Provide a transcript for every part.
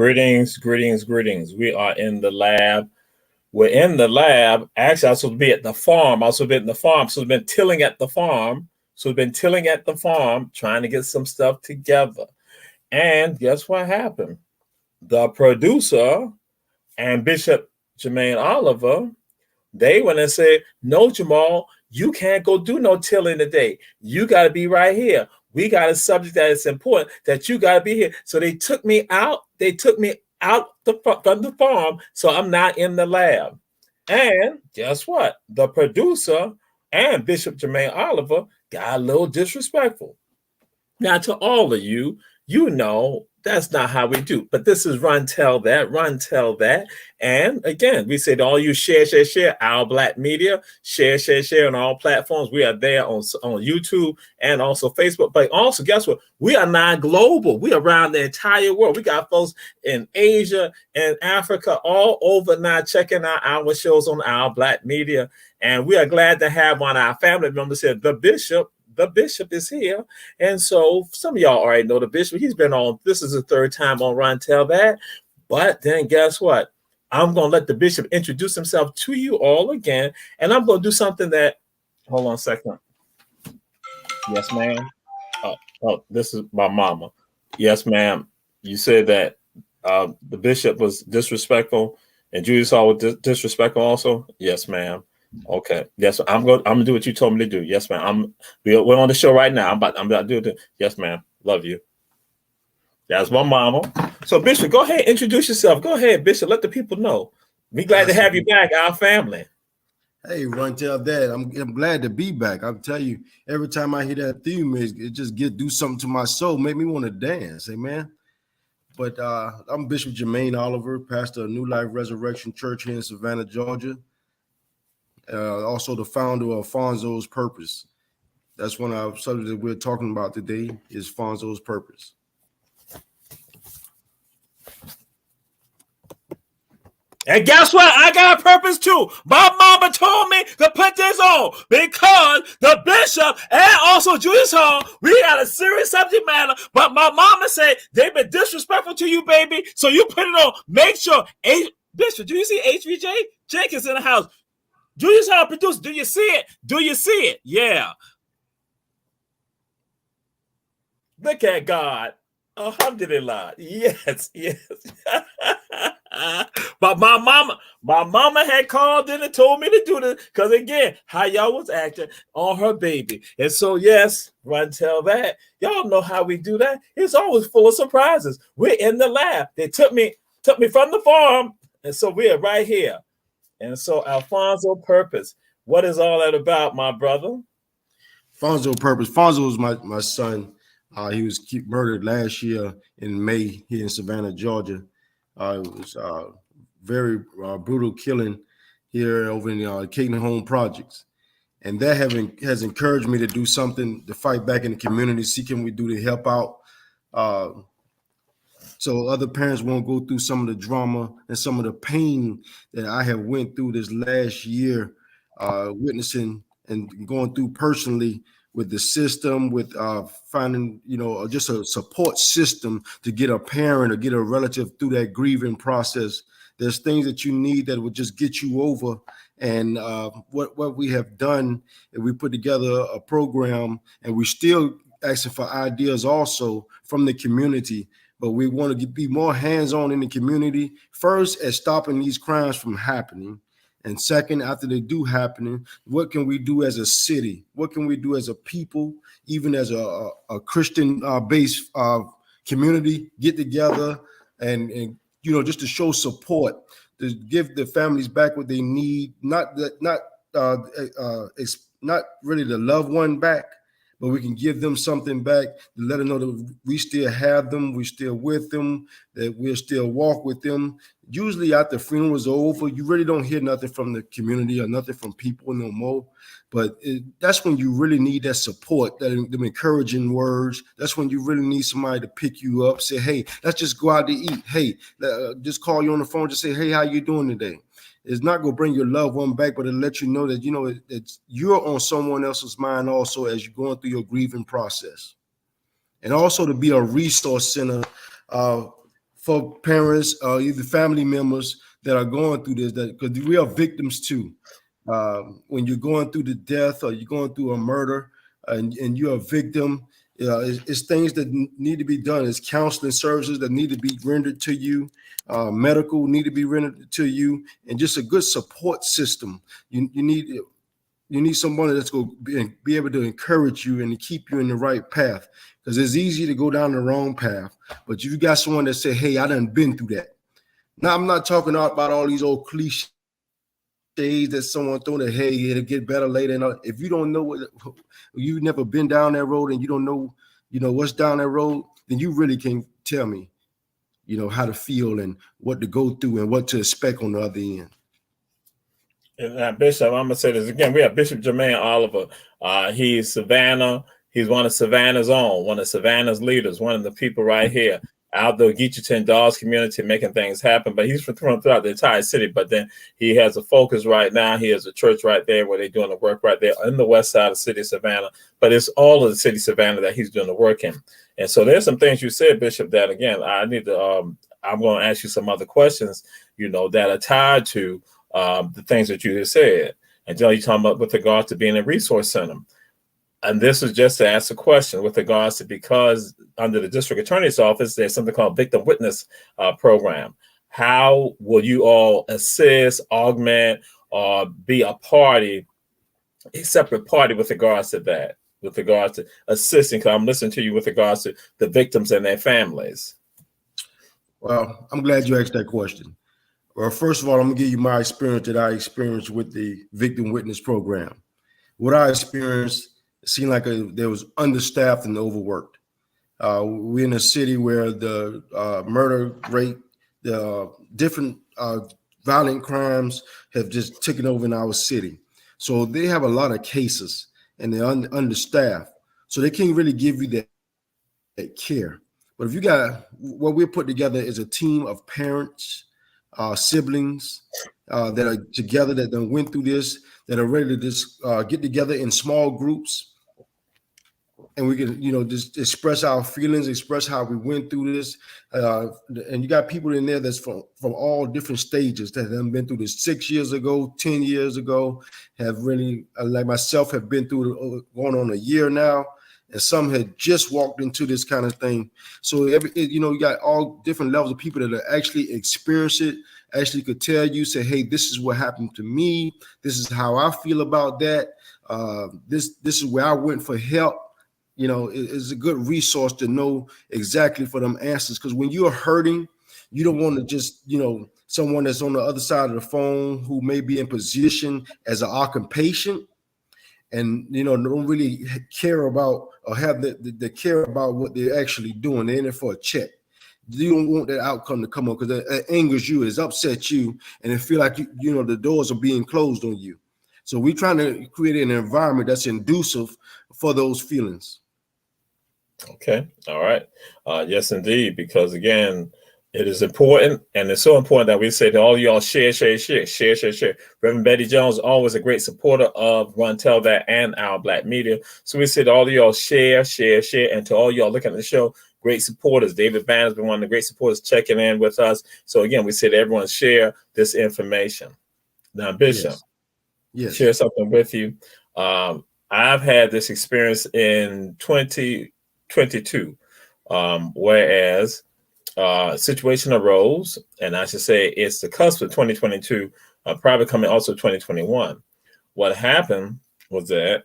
Greetings, greetings, greetings. We are in the lab. We're in the lab. Actually, I was supposed to be at the farm. I was supposed to be at the farm. So I've been tilling at the farm. Trying to get some stuff together. And guess what happened? The producer and Bishop Jermaine Oliver, they went and said, no, Jamal, you can't go do no tilling today. You got to be right here. We got a subject that is important that you got to be here. So they took me out. From the farm, so I'm not in the lab. And guess what? The producer and Bishop Jermaine Oliver got a little disrespectful. Now, to all of you, you know that's not how we do. But this is run, tell that. And again, we said all you share, Our Black Media, share on all platforms. We are there on YouTube and also Facebook. But also, guess what? We are non-global. We are around the entire world. We got folks in Asia and Africa all over now checking out our shows on Our Black Media. And we are glad to have one of our family members here, the Bishop. The Bishop is here. And so some of y'all already know the Bishop. He's been on, this is the third time on Run Tell That. But then guess what? I'm going to let the Bishop introduce himself to you all again. And I'm going to do something that, hold on a second. Yes, ma'am. Oh, this is my mama. Yes, ma'am. You said that the Bishop was disrespectful and Julius Hall was disrespectful also? Yes, ma'am. Okay. Yes, I'm gonna do what you told me to do. Yes, ma'am. We're on the show right now. I'm about to do it. Yes, ma'am. Love you. That's my mama. So, Bishop, go ahead, introduce yourself. Go ahead, Bishop. Let the people know. We glad to have you back, our family. Hey, Run Tell That. I'm glad to be back. I'll tell you, every time I hear that theme, it just do something to my soul, make me want to dance. Amen. But I'm Bishop Jermaine Oliver, pastor of New Life Resurrection Church here in Savannah, Georgia. Also the founder of Fonzo's Purpose. That's one of our subjects that we're talking about today is Fonzo's Purpose. And guess what? I got a purpose too. My mama told me to put this on because the Bishop and also Julius Hall, we got a serious subject matter. But my mama said they've been disrespectful to you, baby. So you put it on. Make sure. Bishop, do you see HVJ? Jake is in the house. Julius Hall produced. Do you see it? Do you see it? Yeah. Look at God. Alhamdulillah. Yes. But my mama had called in and told me to do this because again, how y'all was acting on her baby. And so yes, Run Tell That. Y'all know how we do that. It's always full of surprises. We're in the lab. They took me from the farm, and so we're right here. And so Alfonso Purpose, what is all that about, my brother? Fonzo Purpose. Fonzo was my son. He was murdered last year in May here in Savannah, Georgia. It was a very brutal killing here over in the Caton Home Projects. And that has encouraged me to do something to fight back in the community, see what we do to help out so other parents won't go through some of the drama and some of the pain that I have went through this last year, witnessing and going through personally with the system, with finding, just a support system to get a parent or get a relative through that grieving process. There's things that you need that would just get you over. And what we have done is we put together a program, and we still asking for ideas also from the community. But we want to be more hands-on in the community, first at stopping these crimes from happening. And second, after they do happen, what can we do as a city? What can we do as a people, even as a Christian-based community, get together and just to show support, to give the families back what they need, not really the loved one back, but we can give them something back to let them know that we still have them, we're still with them, that we'll still walk with them. Usually after funerals are over, you really don't hear nothing from the community or nothing from people no more. But that's when you really need that support, them encouraging words. That's when you really need somebody to pick you up, say, hey, let's just go out to eat. Hey, just call you on the phone, just say, hey, how you doing today? It's not going to bring your loved one back, but it'll let you know that, you're on someone else's mind also as you're going through your grieving process. And also to be a resource center for parents or either family members that are going through this, that because we are victims too. When you're going through the death or you're going through a murder and you're a victim, it's things that need to be done. It's counseling services that need to be rendered to you, medical need to be rendered to you, and just a good support system. You need someone that's going to be able to encourage you and to keep you in the right path, because it's easy to go down the wrong path. But you got someone that say, hey, I done been through that. Now, I'm not talking about all these old cliches that someone throw that, hey, it'll get better later. And if you don't know what, you've never been down that road and you don't know, what's down that road, then you really can't tell me, how to feel and what to go through and what to expect on the other end. And Bishop, I'm gonna say this again. We have Bishop Jermaine Oliver. He's Savannah. He's one of Savannah's own, one of Savannah's leaders, one of the people right here out the Geecherton Dawes community making things happen. But he's from throughout the entire city. But then he has a focus right now. He has a church right there where they're doing the work right there in the west side of the city of Savannah. But it's all of the city of Savannah that he's doing the work in. And so there's some things you said, Bishop, that again, I need to, I'm going to ask you some other questions, that are tied to the things that you just said. And you're talking about with regard to being a resource center. And this is just to ask a question with regards to, because under the district attorney's office, there's something called victim witness program. How will you all assist, augment, or be a party, a separate party with regards to that, with regards to assisting? Because I'm listening to you with regards to the victims and their families. Well, I'm glad you asked that question. Well, first of all, I'm going to give you my experience that I experienced with the victim witness program. What I experienced, it seemed like there was understaffed and overworked. We're in a city where the murder rate, the different violent crimes have just taken over in our city. So they have a lot of cases and they're understaffed. So they can't really give you that care. But if you got, what we're put together is a team of parents, siblings that are together, that done went through this, that are ready to just get together in small groups, and we can, just express our feelings, express how we went through this. And you got people in there that's from all different stages that have been through this 6 years ago, 10 years ago, have really, like myself, have been through going on a year now. And some had just walked into this kind of thing. So, you got all different levels of people that actually experience it, actually could tell you, say, hey, this is what happened to me. This is how I feel about that. This is where I went for help. It's a good resource to know exactly for them answers. Because when you're hurting, you don't want to just, someone that's on the other side of the phone who may be in position as an occupation and, don't really care about or have the care about what they're actually doing. They're in it for a check. You don't want that outcome to come up because it angers you, it upsets you, and it feel like, the doors are being closed on you. So we're trying to create an environment that's conducive for those feelings. Okay. All right. Yes, indeed. Because again, it is important, and it's so important that we say to all y'all, share. Reverend Betty Jones, always a great supporter of Run Tell That and Our Black Media. So we said to all of y'all, share. And to all y'all looking at the show, great supporters. David Banner's been one of the great supporters checking in with us. So again, we said to everyone, share this information. Now, Bishop, yes. Share something with you. I've had this experience in 2022, whereas situation arose, and I should say it's the cusp of 2022, probably coming also 2021. What happened was that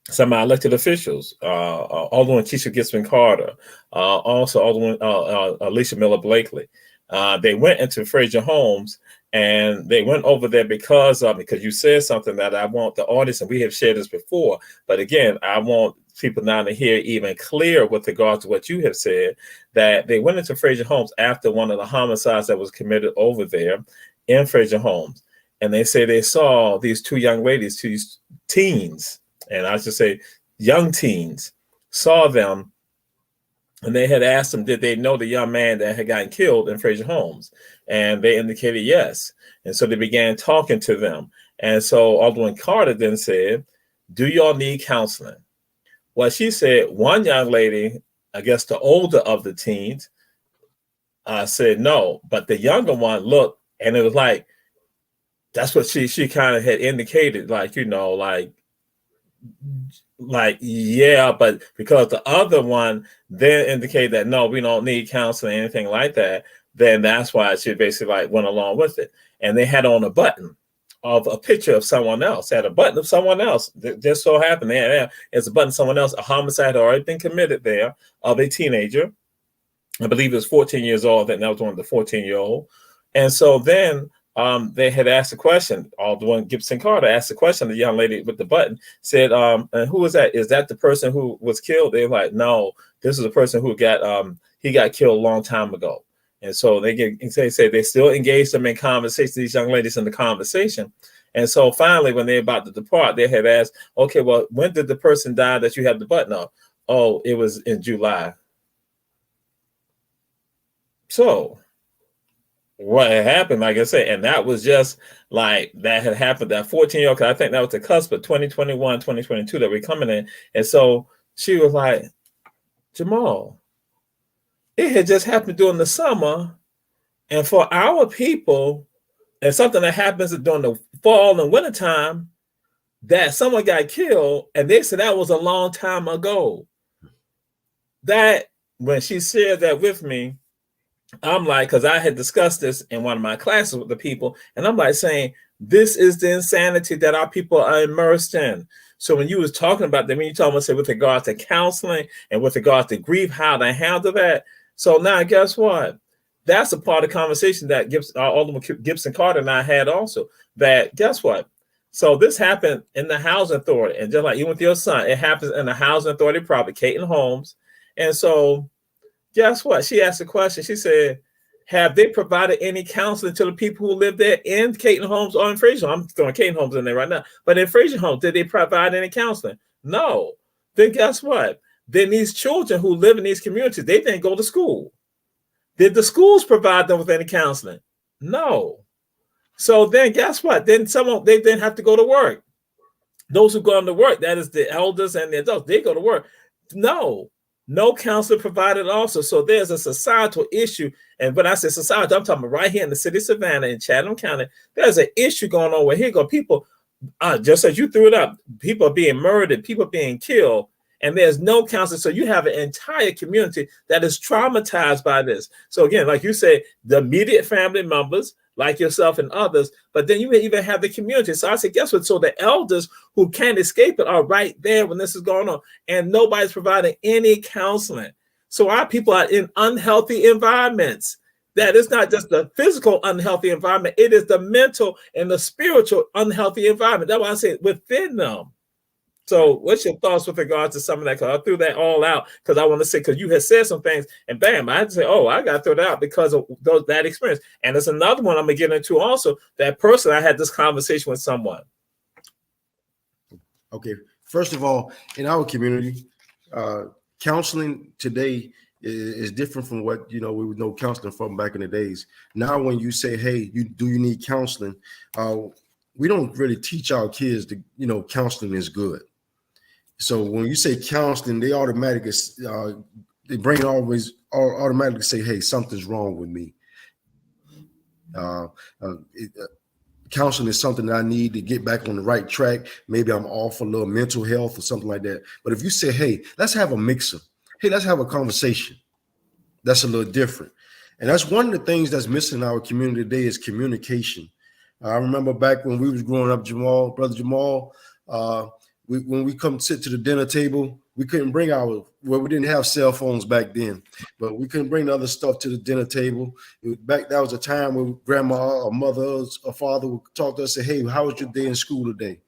some of our elected officials, Alderman Keisha Gibson Carter, also Alderman Alicia Miller Blakely, they went into Frazier Homes, and they went over there because you said something that I want the audience, and we have shared this before, but again, I want people now to hear even clear with regard to what you have said, that they went into Frazier Homes after one of the homicides that was committed over there in Frazier Homes. And they say they saw these two young ladies, two teens, and I should say young teens, saw them, and they had asked them, did they know the young man that had gotten killed in Frazier Homes? And they indicated yes. And so they began talking to them. And so Alderman Carter then said, do y'all need counseling? Well, she said one young lady, I guess the older of the teens, I said no, but the younger one looked, and it was like that's what she kind of had indicated, like yeah, but because the other one then indicated that no, we don't need counseling, anything like that, then that's why she basically like went along with it. And they had on a button of a picture of someone else, had a button of someone else. Just so happened it's a button of someone else. A homicide had already been committed there of a teenager. I believe it was 14 years old, and that was one of the 14-year-old. And so then they had asked a question. Alderman Gibson Carter asked the question. The young lady with the button said, and who was that? Is that the person who was killed? They were like, no, this is the person who he got killed a long time ago. And so they say they still engaged them in conversation, these young ladies in the conversation. And so finally, when they're about to depart, they had asked, okay, well, when did the person die that you have the button on? Oh, it was in July. So what had happened, like I said, and that was just like that had happened, that 14-year-old, because I think that was the cusp of 2021, 2022 that we're coming in. And so she was like, Jamal, it had just happened during the summer. And for our people, and something that happens during the fall and winter time, that someone got killed, and they said that was a long time ago. That when she shared that with me, I'm like, because I had discussed this in one of my classes with the people, and I'm like saying, this is the insanity that our people are immersed in. So when you was talking about that, when you talking about, say, with regards to counseling and with regards to grief, how to handle that. So now, guess what? That's a part of the conversation that Alderman Gibson Carter and I had also. That guess what? So this happened in the housing authority, and just like you with your son, it happens in the housing authority property, Caton Homes, and so. Guess what? She asked a question. She said, have they provided any counseling to the people who live there in Caton Homes or in Fraser? I'm throwing Caton Homes in there right now. But in Fraser Homes, did they provide any counseling? No. Then guess what? Then these children who live in these communities, they didn't go to school. Did the schools provide them with any counseling? No. So then guess what? Then they then have to go to work. Those who go to work, that is the elders and the adults, they go to work. No counselor provided also. So there's a societal issue. And when I say society, I'm talking about right here in the city of Savannah in Chatham County. There's an issue going on where here go people, just as you threw it up, people are being murdered, people are being killed, and there's no counseling. So you have an entire community that is traumatized by this. So again, like you said, the immediate family members, like yourself and others, but then you may even have the community. So I said, guess what? So the elders who can't escape it are right there when this is going on, and nobody's providing any counseling. So our people are in unhealthy environments. That is not just the physical unhealthy environment, it is the mental and the spiritual unhealthy environment. That's why I say within them. So what's your thoughts with regards to some of that? Because I threw that all out because I want to say, because you had said some things and bam, I had to say, oh, I got to throw that out because of that experience. And there's another one I'm going to get into also. That person, I had this conversation with someone. Okay. First of all, in our community, counseling today is different from what, we would know counseling from back in the days. Now, when you say, hey, you need counseling, we don't really teach our kids that, counseling is good. So when you say counseling, they automatically the brain always automatically say, hey, something's wrong with me. Counseling is something that I need to get back on the right track. Maybe I'm off a little mental health or something like that. But if you say, hey, let's have a mixer. Hey, let's have a conversation. That's a little different. And that's one of the things that's missing in our community today is communication. I remember back when we was growing up, Brother Jamal, when we come sit to the dinner table, we couldn't bring we didn't have cell phones back then, but we couldn't bring the other stuff to the dinner table. That was a time when grandma or mother or father would talk to us and say, hey, how was your day in school today?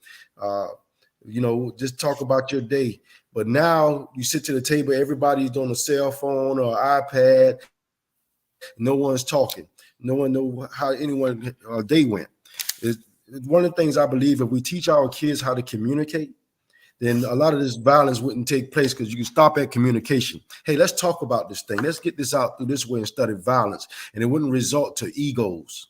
Just talk about your day. But now you sit to the table, everybody's on a cell phone or iPad. No one's talking. No one knows how anyone day went. It's one of the things I believe, if we teach our kids how to communicate, then a lot of this violence wouldn't take place because you can stop at communication. Hey, let's talk about this thing. Let's get this out through this way instead of violence. And it wouldn't result to egos.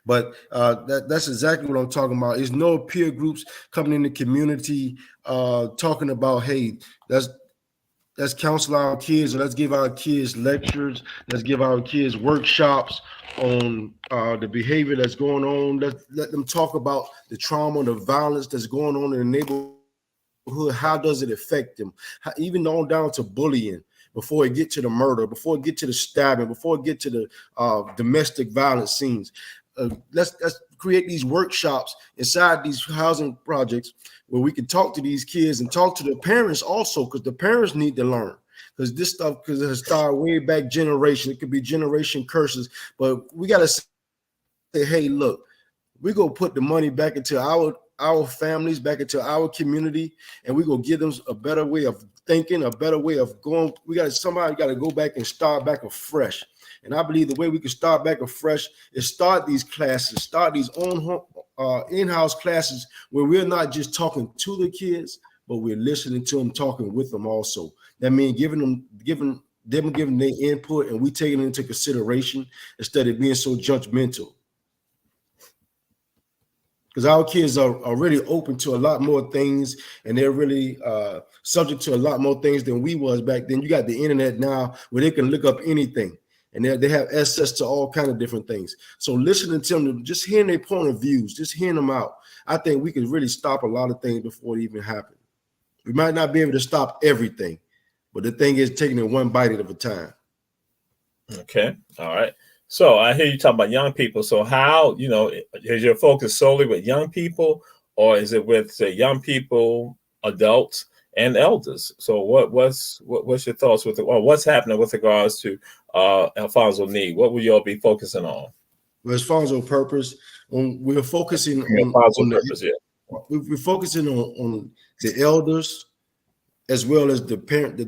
But that's exactly what I'm talking about. There's no peer groups coming in the community talking about, hey, that's let's counsel our kids, or let's give our kids lectures, let's give our kids workshops on the behavior that's going on. Let them talk about the trauma, the violence that's going on in the neighborhood. How does it affect them? Even on down to bullying, before it get to the murder, before it get to the stabbing, before it get to the domestic violence scenes. Let's create these workshops inside these housing projects where we can talk to these kids and talk to the parents also, because the parents need to learn. Because this stuff, because it has started way back generation, it could be generation curses, but we got to say, hey, look, we go put the money back into our families, back into our community, and we go give them a better way of thinking, a better way of going. Somebody got to go back and start back afresh. And I believe the way we can start back afresh is start these classes, start these own in-house classes where we're not just talking to the kids, but we're listening to them, talking with them also. That means giving their input, and we taking it into consideration instead of being so judgmental. Because our kids are really open to a lot more things, and they're really subject to a lot more things than we was back then. You got the internet now where they can look up anything, and they have access to all kind of different things. So listening to them, just hearing their point of views, just hearing them out, I think we could really stop a lot of things before it even happened. We might not be able to stop everything, but the thing is taking it one bite at a time. Okay. All right. So I hear you talking about young people. So how, is your focus solely with young people, or is it with, say, young people, adults, and elders? So what's your thoughts what's happening with regards to Alfonso Need? What will y'all be focusing on? Well, Alfonso purpose, we're focusing we're focusing on the elders, as well as the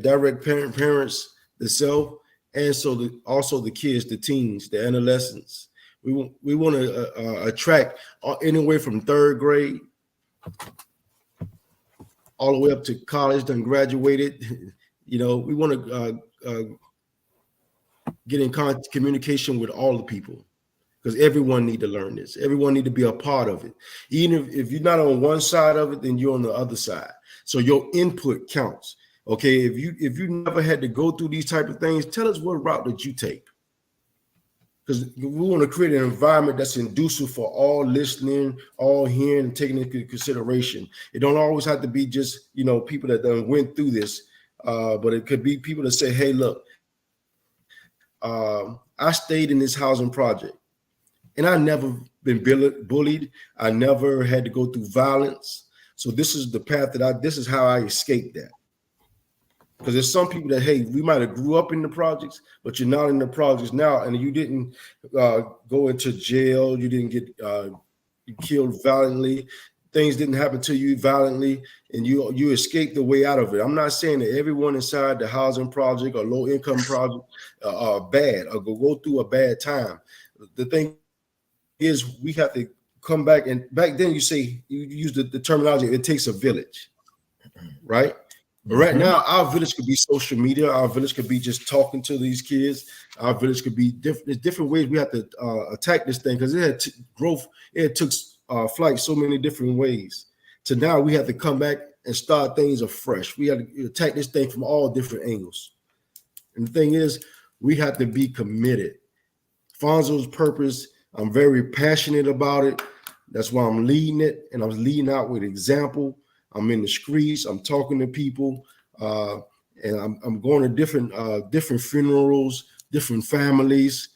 direct parents, the self, and so also the kids, the teens, the adolescents. We want to attract anywhere from third grade all the way up to college, done graduated. We want to get in communication with all the people, because everyone need to learn this. Everyone need to be a part of it. Even if you're not on one side of it, then you're on the other side. So your input counts. Okay, if you never had to go through these type of things, tell us what route did you take? Because we want to create an environment that's conducive for all listening, all hearing, and taking into consideration. It don't always have to be just people that done went through this, but it could be people that say, "Hey, look, I stayed in this housing project, and I never been bullied. I never had to go through violence. So this is the path this is how I escaped that." Because there's some people that, hey, we might have grew up in the projects, but you're not in the projects now, and you didn't go into jail, you didn't get killed violently, things didn't happen to you violently, and you escaped the way out of it. I'm not saying that everyone inside the housing project or low income project are bad or go through a bad time. The thing is, we have to come back, and back then you use the terminology, it takes a village, right? But right now, our village could be social media. Our village could be just talking to these kids. Our village could be different. There's different ways we have to attack this thing, because it had growth. It took flight so many different ways. So now we have to come back and start things afresh. We have to attack this thing from all different angles. And the thing is, we have to be committed. Fonzo's purpose, I'm very passionate about it. That's why I'm leading it, and I'm leading out with example. I'm in the streets. I'm talking to people, and I'm going to different funerals, different families.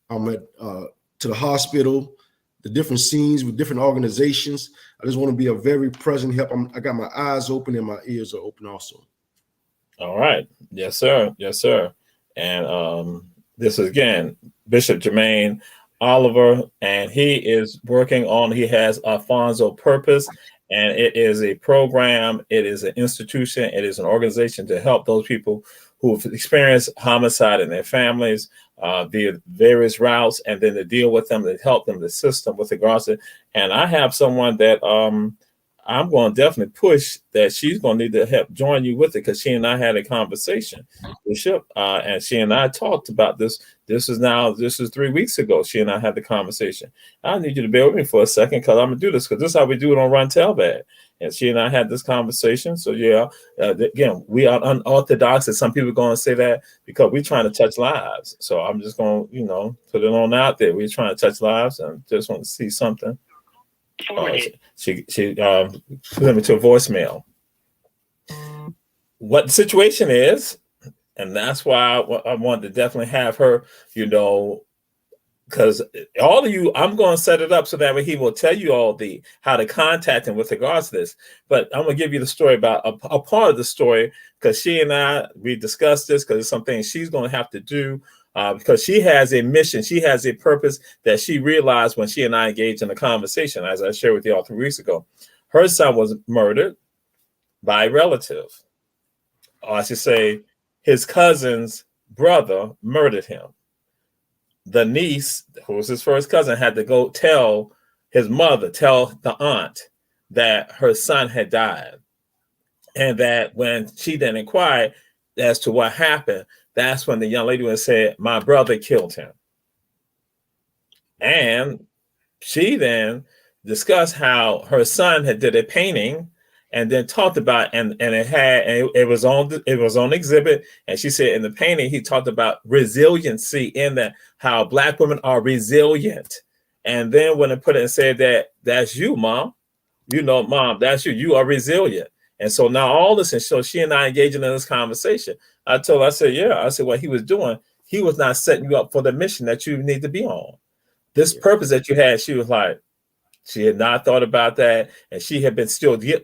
I'm at to the hospital, the different scenes with different organizations. I just want to be a very present help. I got my eyes open and my ears are open also. All right. Yes, sir. Yes, sir. And this is, again, Bishop Jermaine Oliver, and he has Alfonso Purpose. And it is a program, it is an institution, it is an organization to help those people who have experienced homicide in their families via various routes, and then to deal with them, to help them, to assist them with regards to. And I have someone that I'm going to definitely push that she's going to need to help join you with it, because she and I had a conversation, Bishop, and she and I talked about this. This is 3 weeks ago. She and I had the conversation. I need you to bear with me for a second, because I'm going to do this, because this is how we do it on Run Tell Bad. And she and I had this conversation. So yeah, again, we are unorthodox, and some people are going to say that because we're trying to touch lives. So I'm just going to, put it on out there. We're trying to touch lives, and just want to see something. She put me to a voicemail. What the situation is, and that's why I wanted to definitely have her, because all of you, I'm going to set it up so that way he will tell you all how to contact him with regards to this. But I'm going to give you the story about a part of the story, because she and we discussed this, because it's something she's going to have to do. Because she has a mission, she has a purpose that she realized when she and I engaged in a conversation, as I shared with you all 3 weeks ago. Her son was murdered by a relative. Or I should say, his cousin's brother murdered him. The niece, who was his first cousin, had to go tell the aunt that her son had died. And that when she then inquired as to what happened, that's when the young lady would say, my brother killed him. And she then discussed how her son had did a painting, and then talked about, and it was on exhibit. And she said in the painting, he talked about resiliency, in that how Black women are resilient. And then when it put it and said that's you, Mom, Mom, that's you are resilient. And so now all this, and so she and I engaging in this conversation. I said, what he was doing, he was not setting you up for the mission that you need to be on. This purpose that you had, she was like, she had not thought about that. And she had been still, again,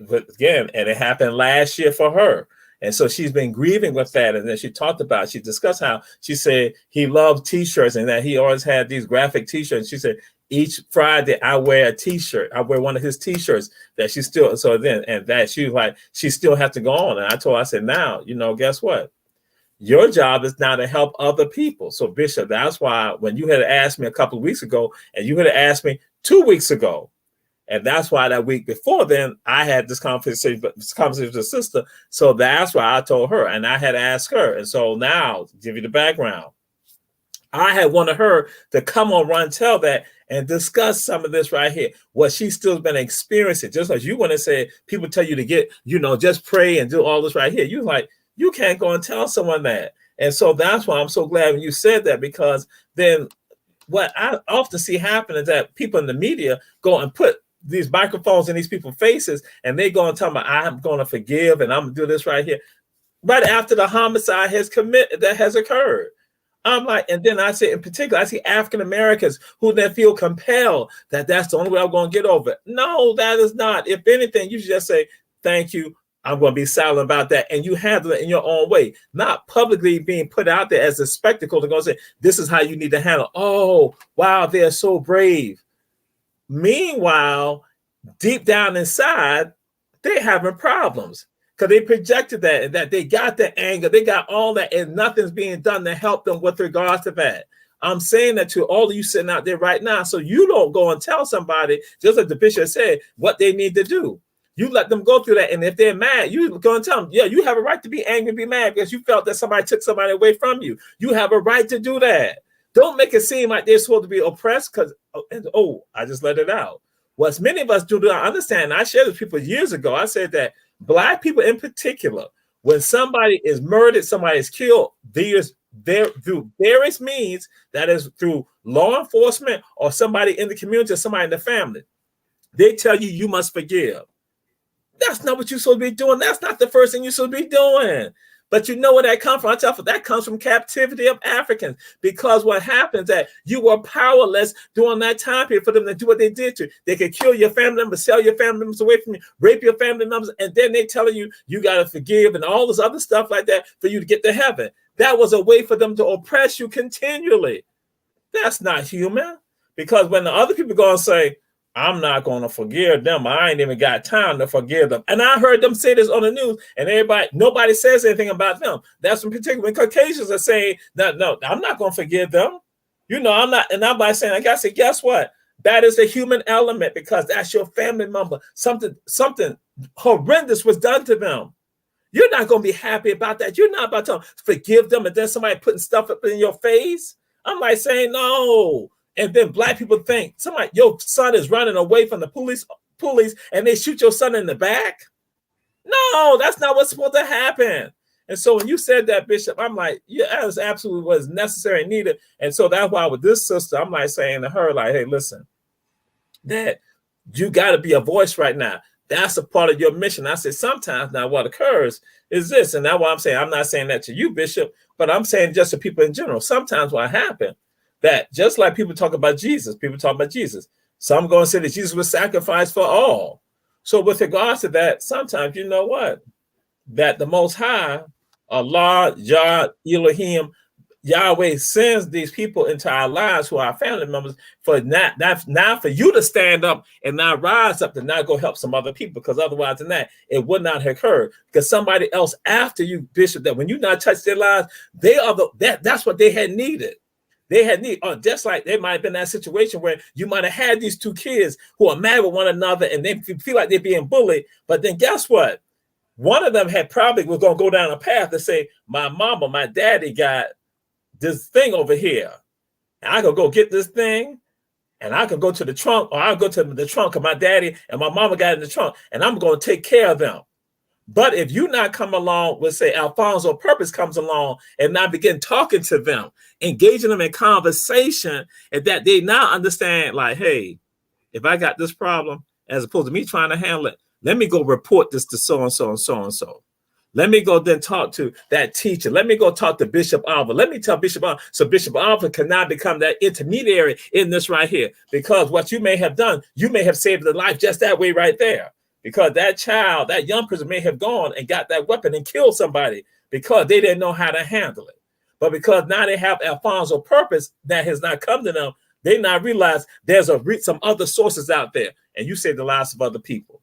and it happened last year for her. And so she's been grieving with that. And then she discussed how she said he loved t-shirts, and that he always had these graphic t-shirts. She said, each Friday I wear a t-shirt. I wear one of his t-shirts that she still, so then, and that she was like, she still has to go on. And I told her, I said, now, guess what? Your job is now to help other people. So Bishop, that's why when you had asked me a couple of weeks ago, and you had asked me 2 weeks ago, and that's why that week before then, I had this conversation with the sister. So that's why I told her, and I had asked her. And so now, to give you the background, I had wanted her to come on Run Tell That and discuss some of this right here, what she's still been experiencing. Just like you want to say, people tell you to get, just pray and do all this right here. You're like, you can't go and tell someone that. And so that's why I'm so glad when you said that, because then what I often see happen is that people in the media go and put these microphones in these people's faces, and they go and tell me, I'm going to forgive, and I'm going to do this right here, right after the homicide has occurred. I'm like, and then I say, in particular, I see African Americans who then feel compelled that that's the only way I'm going to get over it. No, that is not. If anything, you should just say, thank you, I'm going to be silent about that. And you handle it in your own way, not publicly being put out there as a spectacle to go say, this is how you need to handle. Oh, wow, they're so brave. Meanwhile, deep down inside, they're having problems, because they projected that they got the anger, they got all that, and nothing's being done to help them with regards to that. I'm saying that to all of you sitting out there right now, so you don't go and tell somebody, just like the bishop said, what they need to do. You let them go through that, and if they're mad, you go and tell them, yeah, you have a right to be angry and be mad because you felt that somebody took somebody away from you. You have a right to do that. Don't make it seem like they're supposed to be oppressed because, I just let it out. What many of us do not understand, and I shared with people years ago, I said that Black people in particular, when somebody is murdered, somebody is killed, through various means, that is through law enforcement or somebody in the community or somebody in the family, they tell you, you must forgive. That's not what you're supposed to be doing. That's not the first thing you're supposed to be doing. But you know where that comes from? I tell you, that comes from captivity of Africans, because what happens that you were powerless during that time period for them to do what they did to you. They could kill your family members, sell your family members away from you, rape your family members, and then they telling you, you got to forgive and all this other stuff like that for you to get to heaven. That was a way for them to oppress you continually. That's not human, because when the other people go and say, I'm not going to forgive them, I ain't even got time to forgive them. And I heard them say this on the news, and nobody says anything about them. That's in particular when Caucasians are saying, no, I'm not going to forgive them. I'm not. And I'm by saying, like I said, guess what? That is the human element because that's your family member. Something horrendous was done to them. You're not going to be happy about that. You're not about to forgive them and then somebody putting stuff up in your face. I'm like saying no. And then black people think somebody, your son is running away from the police, and they shoot your son in the back. No, that's not what's supposed to happen. And so when you said that, Bishop, I'm like, yeah, that was absolutely what's necessary and needed. And so that's why with this sister, I'm like saying to her, like, hey, listen, that you got to be a voice right now. That's a part of your mission. I said, sometimes now what occurs is this, and that's why I'm saying, I'm not saying that to you, Bishop, but I'm saying just to people in general. Sometimes what happened, that just like people talk about Jesus, some going to say that Jesus was sacrificed for all. So with regards to that, sometimes you know what? That the Most High, Allah, Yah, Elohim, Yahweh sends these people into our lives who are our family members for now for you to stand up and now rise up to now go help some other people, because otherwise than that, it would not have occurred. Because somebody else after you, Bishop, that when you not touch their lives, they are that's what they had needed. They had need, or just like they might have been that situation where you might have had these two kids who are mad with one another and they feel like they're being bullied. But then guess what? One of them had probably was going to go down a path to say, my mama, my daddy got this thing over here. And I could go get this thing and I could go to the trunk, or I'll go to the trunk of my daddy and my mama got in the trunk and I'm going to take care of them. But if you not come along with, say, Alfonso Purpose comes along and now begin talking to them, engaging them in conversation, and that they now understand, like, hey, if I got this problem, as opposed to me trying to handle it, let me go report this to so-and-so and so-and-so. Let me go then talk to that teacher. Let me go talk to Bishop Alva. Let me tell Bishop Alva. So Bishop Alva can now become that intermediary in this right here. Because what you may have done, you may have saved the life just that way right there. Because that child, that young person may have gone and got that weapon and killed somebody because they didn't know how to handle it. But because now they have Alfonso Purpose that has not come to them, they now realize there's some other sources out there. And you save the lives of other people.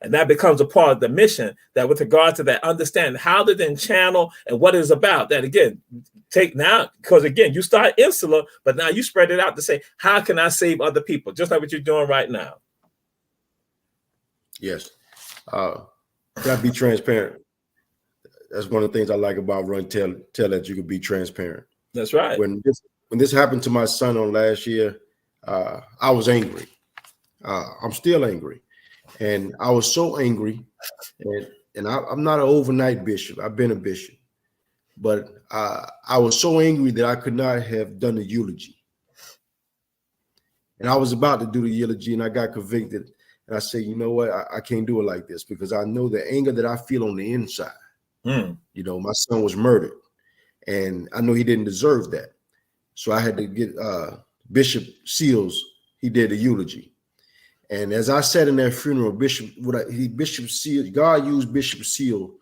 And that becomes a part of the mission, that with regard to that, understand how to then channel and what it's about. That again, take now, because again, you start insular, but now you spread it out to say, how can I save other people? Just like what you're doing right now. Yes. Gotta be transparent. That's one of the things I like about Run Tell that you can be transparent. That's right. When this happened to my son on last year, I was angry. I'm still angry. And I was so angry, and I'm not an overnight bishop. I've been a bishop, but I was so angry that I could not have done the eulogy. And I was about to do the eulogy, and I got convicted. And I said, you know what? I can't do it like this, because I know the anger that I feel on the inside. You know, my son was murdered, and I know he didn't deserve that. So I had to get Bishop Seals. He did the eulogy. And as I sat in that funeral, Bishop Seal, God used Bishop Seal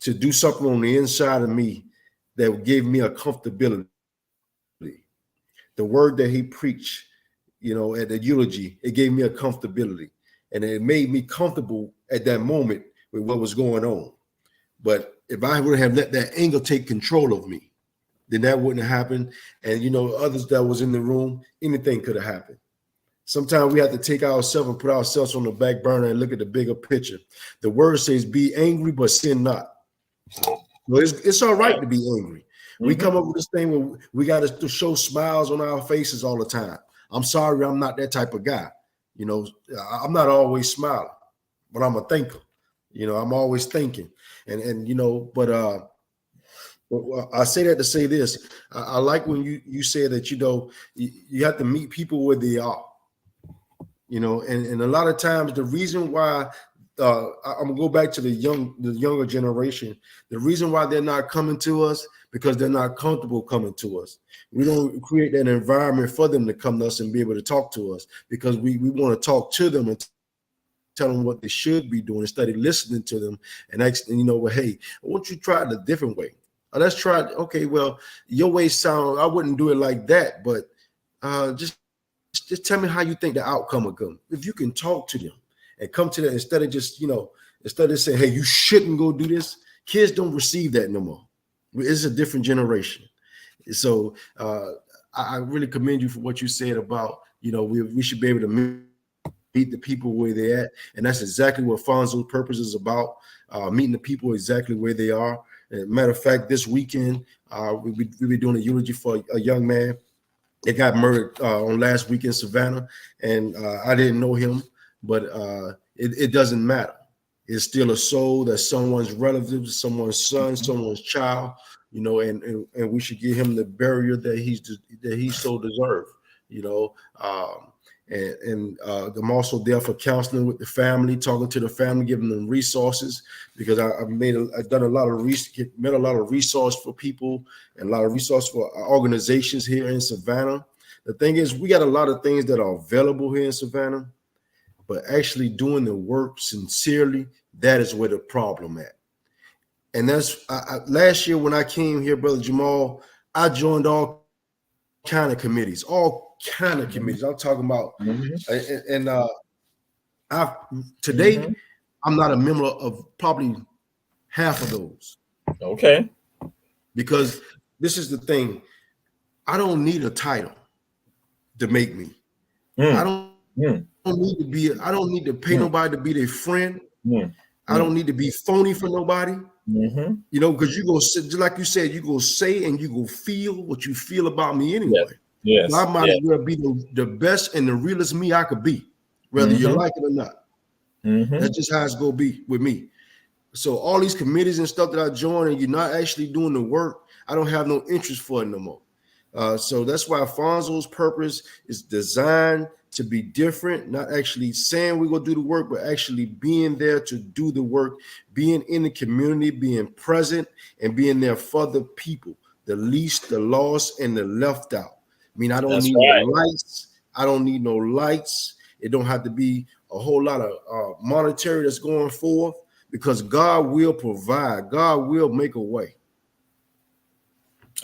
to do something on the inside of me that gave me a comfortability. The word that he preached, you know, at the eulogy, it gave me a comfortability, and it made me comfortable at that moment with what was going on. But if I would have let that anger take control of me, then that wouldn't have happened. And, you know, others that was in the room, anything could have happened. Sometimes we have to take ourselves and put ourselves on the back burner and look at the bigger picture. The word says, be angry, but sin not. Well, it's all right to be angry. We come up with this thing where we got to show smiles on our faces all the time. I'm sorry, I'm not that type of guy. You know, I'm not always smiling, but I'm a thinker. You know, I'm always thinking. And you know, but I say that to say this. I like when you say that, you know, you have to meet people where they are. You know, and a lot of times the reason why I'm gonna go back to the younger generation, the reason why they're not coming to us, because they're not comfortable coming to us. We don't create that environment for them to come to us and be able to talk to us, because we want to talk to them and tell them what they should be doing instead of listening to them and asking, you know, well, hey, I want you to try it a different way. Let's try it. Okay, well, your way sound, I wouldn't do it like that, but just tell me how you think the outcome will come. If you can talk to them and come to that instead of just, you know, instead of saying, hey, you shouldn't go do this. Kids don't receive that no more. It's a different generation. So I really commend you for what you said about we should be able to meet the people where they're at. And that's exactly what Fonzo's purpose is about, meeting the people exactly where they are. And matter of fact, this weekend, we'll be doing a eulogy for a young man that got murdered on last week in Savannah. And I didn't know him, but it doesn't matter. It's still a soul that's someone's relative, someone's son, someone's child, and we should give him the burial that he so deserved, And I'm also there for counseling with the family, talking to the family, giving them resources, because I've done a lot of met a lot of resource for people and a lot of resource for organizations here in Savannah. The thing is, we got a lot of things that are available here in Savannah, but actually doing the work sincerely, that is where the problem at. And that's last year when I came here, Brother Jamal, I joined all kind of committees. I'm talking about, today I'm not a member of probably half of those. Okay. Because this is the thing, I don't need a title to make me. I don't need to pay nobody to be their friend. I don't need to be phony for nobody. Because you go sit, just like you said, you go say and you go feel what you feel about me anyway. Yes. So I might as well be the best and the realest me I could be, whether you like it or not. That's just how it's gonna be with me. So all these committees and stuff that I join, and you're not actually doing the work, I don't have no interest for it no more. So that's why Fonzo's purpose is designed to be different, not actually saying we're going to do the work, but actually being there to do the work, being in the community, being present, and being there for the people, the least, the lost, and the left out. I mean, I don't need no lights. I don't need no lights. It don't have to be a whole lot of monetary that's going forth, because God will provide. God will make a way.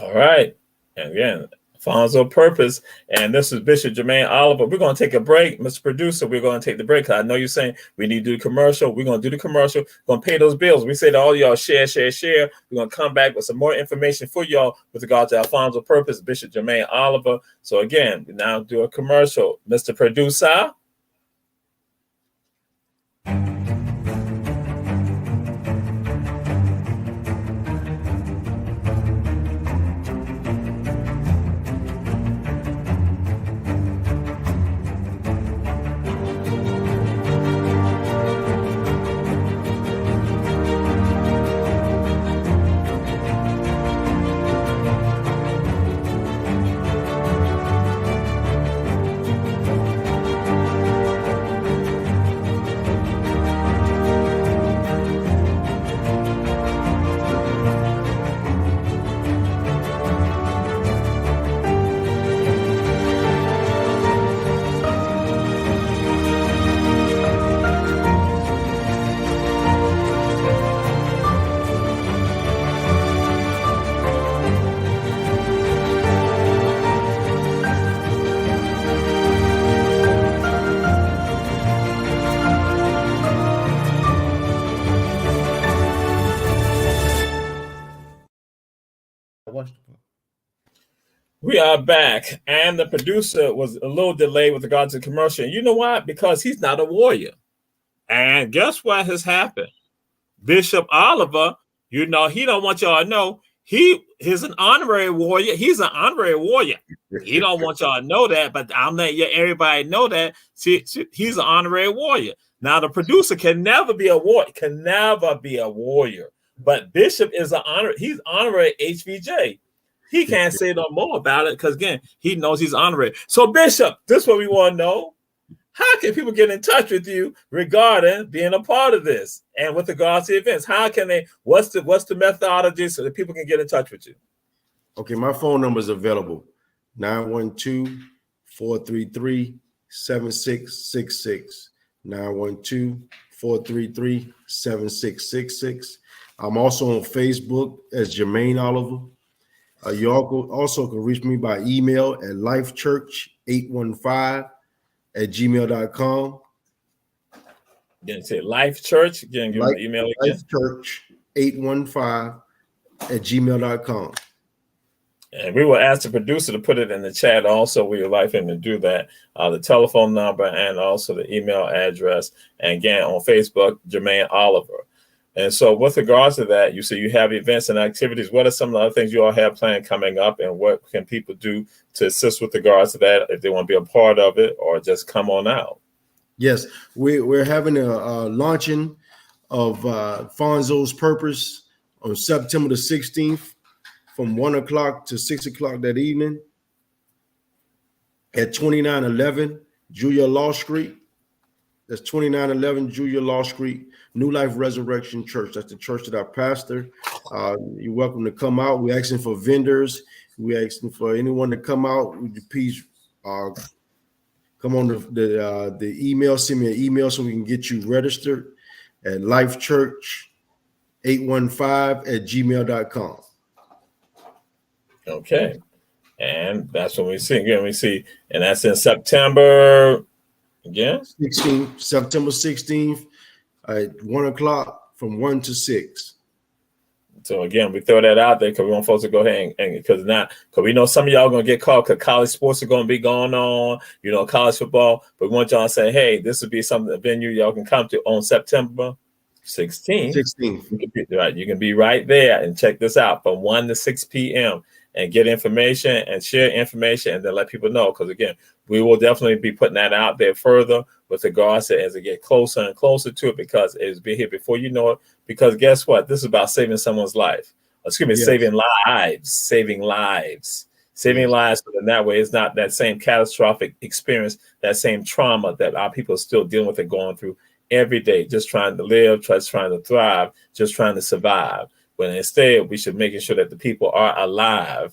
All right. And again, Fonzo Purpose. And this is Bishop Jermaine Oliver. We're going to take a break. Mr. Producer, we're going to take the break. I know you're saying we need to do the commercial. We're going to do the commercial. We're going to pay those bills. We say to all y'all, share. We're going to come back with some more information for y'all with regard to Fonzo Purpose, Bishop Jermaine Oliver. So again, we now do a commercial. Mr. Producer. We are back, and the producer was a little delayed with regard to the commercial. And you know why? Because he's not a warrior. And guess what has happened? Bishop Oliver, he don't want y'all to know he's an honorary warrior. He's an honorary warrior. He don't want y'all to know that, but I'm letting everybody know that. See, he's an honorary warrior. Now, the producer can never be a warrior. But Bishop is he's honorary HVJ. He can't say no more about it because, again, he knows he's honorary. So, Bishop, this is what we want to know. How can people get in touch with you regarding being a part of this and with regards to events? How can they, what's the methodology so that people can get in touch with you? Okay, my phone number is available, 912-433-7666, 912-433-7666. I'm also on Facebook as Jermaine Oliver. You also can reach me by email at lifechurch815@gmail.com. Again, say Life Church. Again, give me the email again. Lifechurch815@gmail.com. And we will ask the producer to put it in the chat also. We would like him to do that. The telephone number and also the email address. And again, on Facebook, Jermaine Oliver. And so with regards to that, you say you have events and activities. What are some of the other things you all have planned coming up, and what can people do to assist with regards to that if they want to be a part of it or just come on out? Yes, we're having a launching of Fonzo's Purpose on September the 16th from 1 o'clock to 6 o'clock that evening at 2911 Julia Law Street. That's 2911 Julia Law Street, New Life Resurrection Church. That's the church that I pastor. You're welcome to come out. We're asking for vendors. We're asking for anyone to come out. Would you please come on the email, send me an email so we can get you registered at lifechurch815@gmail.com. Okay. And that's when we see. Again, we see, and that's in September. Again, September 16th at 1 o'clock from 1 to 6. So again, we throw that out there because we want folks to go ahead and because we know some of y'all are gonna get called because college sports are gonna be going on, college football. But we want y'all to say, hey, this would be something, a venue y'all can come to on September 16th. You can be right there and check this out from 1 to 6 p.m. and get information and share information and then let people know. Because again, we will definitely be putting that out there further with regards to as it get closer and closer to it, because it's been here before you know it. Because guess what? This is about saving someone's life. Excuse me, yes. saving lives. So in that way, it's not that same catastrophic experience, that same trauma that our people are still dealing with and going through every day, just trying to live, just trying to thrive, just trying to survive. When instead we should making sure that the people are alive,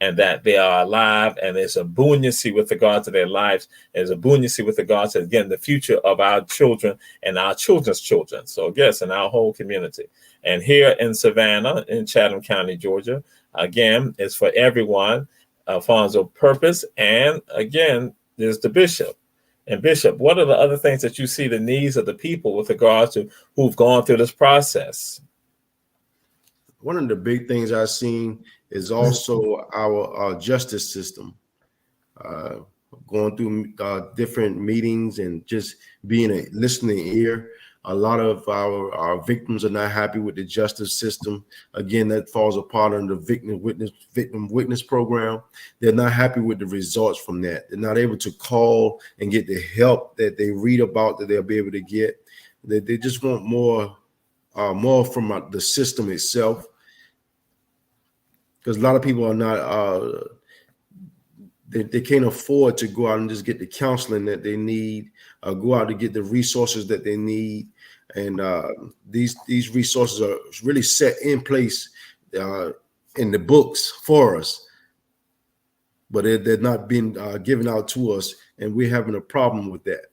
and that they are alive, and there's a buoyancy with regard to their lives. There's a buoyancy with regard to, again, the future of our children and our children's children. So yes, in our whole community. And here in Savannah, in Chatham County, Georgia, again, it's for everyone. Fonzo Purpose, and again, there's the bishop. And Bishop, what are the other things that you see the needs of the people with regards to who've gone through this process? One of the big things I've seen is also our justice system. Going through different meetings and just being a listening ear. A lot of our victims are not happy with the justice system. Again, that falls apart under the victim witness program. They're not happy with the results from that. They're not able to call and get the help that they read about that they'll be able to get. They just want more from the system itself. Because a lot of people are not, they can't afford to go out and just get the counseling that they need, go out to get the resources that they need. And these resources are really set in place in the books for us, but they're not being given out to us, and we're having a problem with that.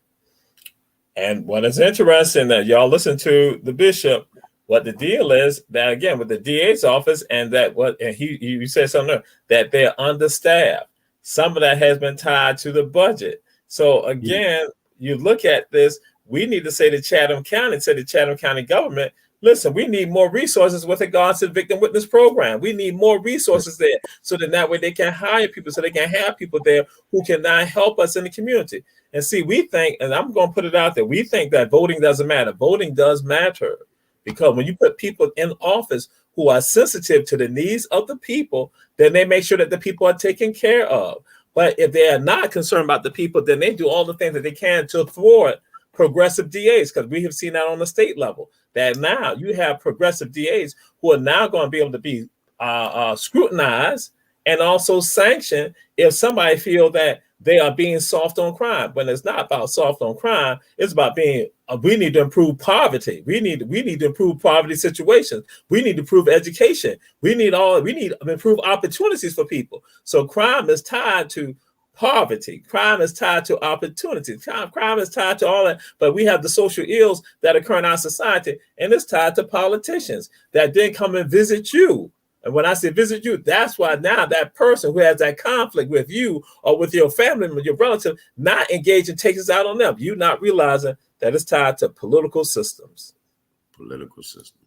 And what is interesting that y'all listen to the bishop, what the deal is that, again, with the DA's office, and that you said something that they're understaffed. Some of that has been tied to the budget. So again, you look at this, we need to say to Chatham County government, listen, we need more resources with regards to the victim witness program. We need more resources there, so that way they can hire people, so they can have people there who can now help us in the community. And see, we think, and I'm going to put it out there, we think that voting doesn't matter. Voting does matter. Because when you put people in office who are sensitive to the needs of the people, then they make sure that the people are taken care of. But if they are not concerned about the people, then they do all the things that they can to thwart progressive DAs, because we have seen that on the state level, that now you have progressive DAs who are now going to be able to be scrutinized and also sanctioned if somebody feel that they are being soft on crime. When it's not about soft on crime, it's about being, we need to improve poverty. We need to improve poverty situations. We need to improve education. We need to improve opportunities for people. So crime is tied to poverty. Crime is tied to opportunity. Crime is tied to all that. But we have the social ills that occur in our society, and it's tied to politicians that then come and visit you. And when I say visit you, that's why now that person who has that conflict with you or with your family member, your relative, not engaging, takes us out on them. You not realizing that it's tied to political systems. Political system.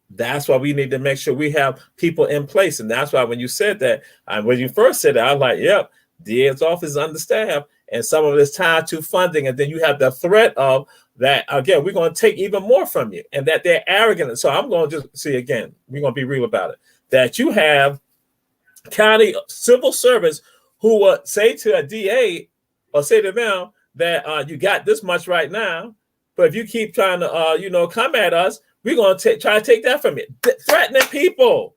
That's why we need to make sure we have people in place. And that's why when you said that, when you first said that, I was like, yep, DA's office is understaffed. And some of it's tied to funding. And then you have the threat of that, again, we're going to take even more from you and that they're arrogant. And so I'm going to just see again, we're going to be real about it, that you have county civil servants who would say to a DA or say to them that you got this much right now, but if you keep trying to, come at us, we're going to try to take that from you. Threatening people.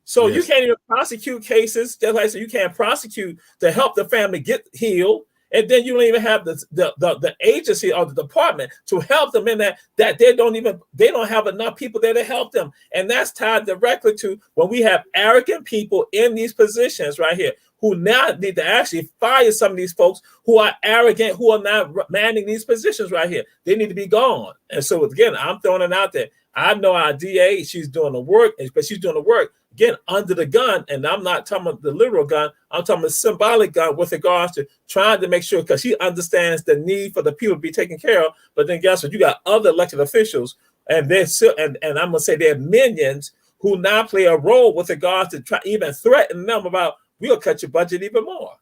So you can't even prosecute cases. Just like so you can't prosecute to help the family get healed. And then you don't even have the agency or the department to help them in that they don't have enough people there to help them. And that's tied directly to when we have arrogant people in these positions right here who now need to actually fire some of these folks who are arrogant, who are not manning these positions right here. They need to be gone. And so again, I'm throwing it out there. I know our DA, she's doing the work, but she's doing the work again under the gun. And I'm not talking about the literal gun. I'm talking about symbolic gun with regards to trying to make sure, because she understands the need for the people to be taken care of. But then guess what? You got other elected officials, and they're still, and I'm gonna say they're minions who now play a role with regards to try even threaten them about we'll cut your budget even more.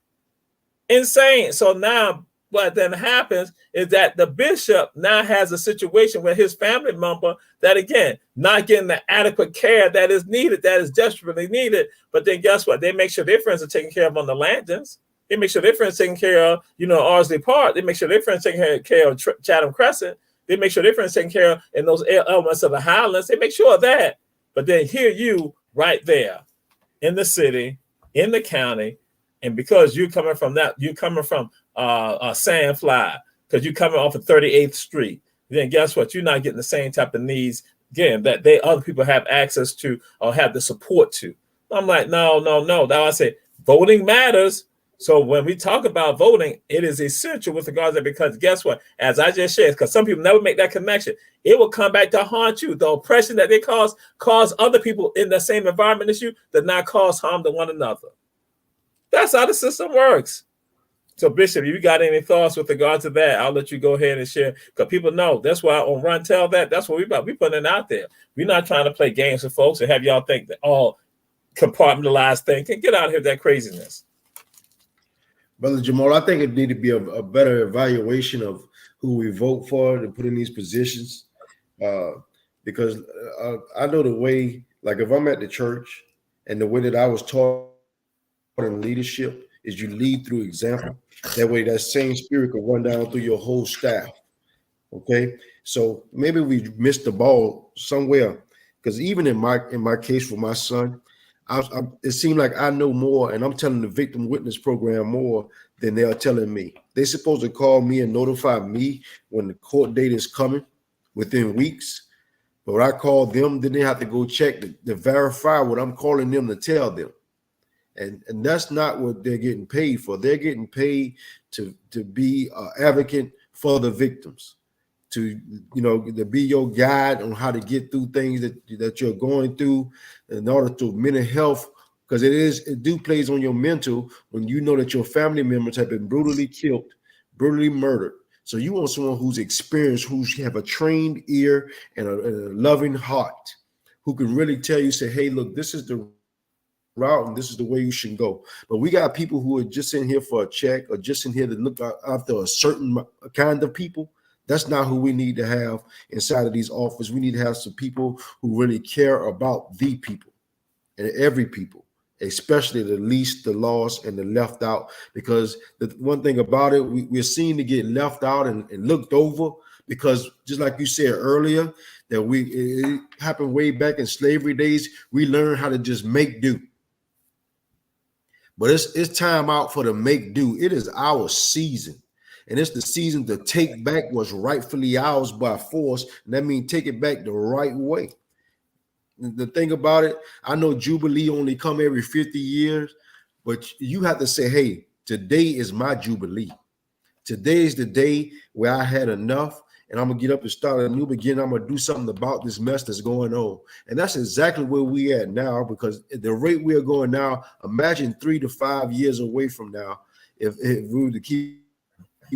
Insane. So now what then happens is that the bishop now has a situation with his family member that, again, not getting the adequate care that is needed, that is desperately needed. But then guess what? They make sure their friends are taken care of on the Landons. They make sure their friends taken care of, Ardsley Park. They make sure their friends taken care of Chatham Crescent. They make sure their friends taken care of in those elements of the Highlands. They make sure of that. But then here you right there in the city, in the county, and because you're coming from Sandfly, because you're coming off of 38th Street, then guess what? You're not getting the same type of needs, again, that other people have access to or have the support to. I'm like, no. Now I say voting matters. So when we talk about voting, it is essential with regards to, because guess what? As I just shared, because some people never make that connection, it will come back to haunt you. The oppression that they cause other people in the same environment as you that not cause harm to one another. That's how the system works. So, Bishop, if you got any thoughts with regard to that, I'll let you go ahead and share. Because people know that's why on Run Tell That, that's what we putting it out there. We're not trying to play games with folks and have y'all think that all compartmentalized thinking. Get out of here with that craziness. Brother Jamal, I think it need to be a better evaluation of who we vote for to put in these positions. Because I know the way, like if I'm at the church and the way that I was taught in leadership is you lead through example. That way that same spirit can run down through your whole staff. Okay. So maybe we missed the ball somewhere. Because even in my case for my son, it seemed like I know more, and I'm telling the victim witness program more than they're telling me. They're supposed to call me and notify me when the court date is coming within weeks. But when I call them, then they have to go check to verify what I'm calling them to tell them. And that's not what they're getting paid for. They're getting paid to be an advocate for the victims, to be your guide on how to get through things that you're going through in order to mental health, because it plays on your mental when you know that your family members have been brutally killed, brutally murdered. So you want someone who's experienced, who's have a trained ear and a loving heart, who can really tell you, say, hey, look, this is the route and this is the way you should go. But we got people who are just in here for a check or just in here to look after a certain kind of people. That's not who we need to have inside of these offices. We need to have some people who really care about the people and every people, especially the least, the lost, and the left out. Because the one thing about it, we're seen to get left out and looked over, because just like you said earlier, that it happened way back in slavery days. We learned how to just make do. But it's time out for the make do. It is our season. And it's the season to take back what's rightfully ours by force. And that means take it back the right way. The thing about it, I know Jubilee only come every 50 years, but you have to say, hey, today is my Jubilee. Today is the day where I had enough, and I'm going to get up and start a new beginning. I'm going to do something about this mess that's going on. And that's exactly where we at now, because at the rate we are going now, imagine 3 to 5 years away from now, if we were to keep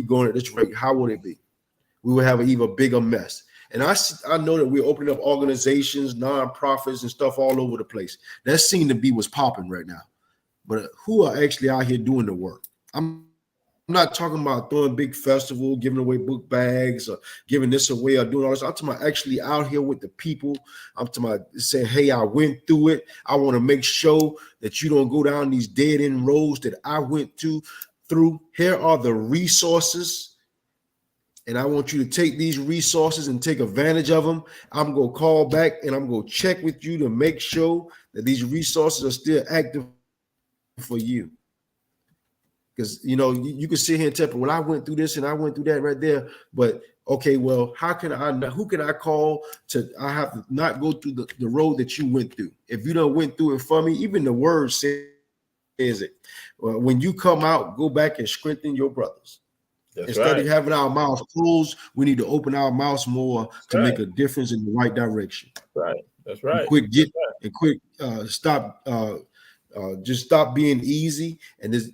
going at this rate, how would it be? We would have an even bigger mess. And I know that we're opening up organizations, nonprofits, and stuff all over the place. That seemed to be what's popping right now. But who are actually out here doing the work? I'm not talking about throwing big festival, giving away book bags, or giving this away, or doing all this. I'm talking about actually out here with the people. I'm talking about saying, hey, I went through it. I want to make sure that you don't go down these dead end roads that I went through. Here are the resources. And I want you to take these resources and take advantage of them. I'm going to call back and I'm going to check with you to make sure that these resources are still active for you. Because, you can sit here and tell me, well, I went through this and I went through that right there. But, okay, well, who can I call I have to not go through the road that you went through? If you don't went through it for me, even the word says it. Well, when you come out, go back and strengthen your brothers. Instead of having our mouths closed, we need to open our mouths more to make a difference in the right direction. Right. That's right. Stop. Just stop being easy and just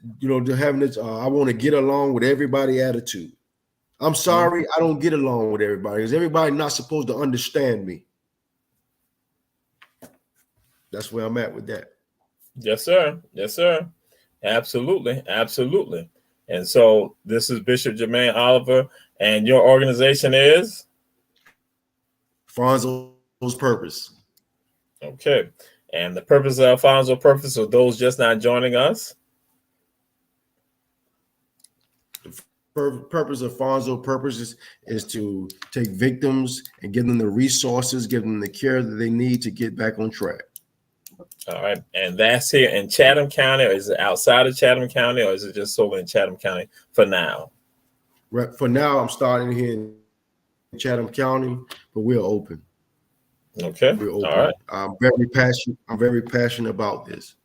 having this. I want to get along with everybody attitude. I'm sorry, I don't get along with everybody because everybody not supposed to understand me. That's where I'm at with that. Yes, sir. Yes, sir. Absolutely. Absolutely. And so this is Bishop Jermaine Oliver, and your organization is? Alfonso's Purpose. Okay. And the purpose of Alfonso's Purpose, for those just not joining us? The purpose of Alfonso's Purpose is to take victims and give them the resources, give them the care that they need to get back on track. All right. And that's here in Chatham County, or is it outside of Chatham County, or is it just solely in Chatham County for now? Right. For now, I'm starting here in Chatham County, but we're open. Okay. We're open. All right. I'm very passionate. I'm very passionate about this.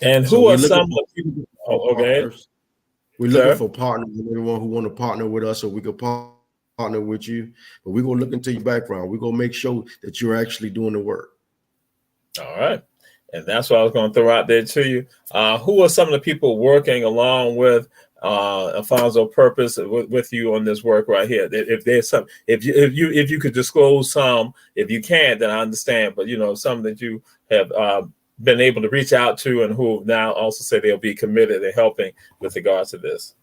And who are some of the people? Okay. We're looking for partners, everyone who want to partner with us, so we could partner with you. But we're going to look into your background. We're going to make sure that you're actually doing the work. All right. And that's what I was going to throw out there to you. Who are some of the people working along with Alfonso's Purpose with you on this work right here? If there's some, if you could disclose some, if you can't, then I understand. But some that you have been able to reach out to and who now also say they'll be committed and helping with regards to this.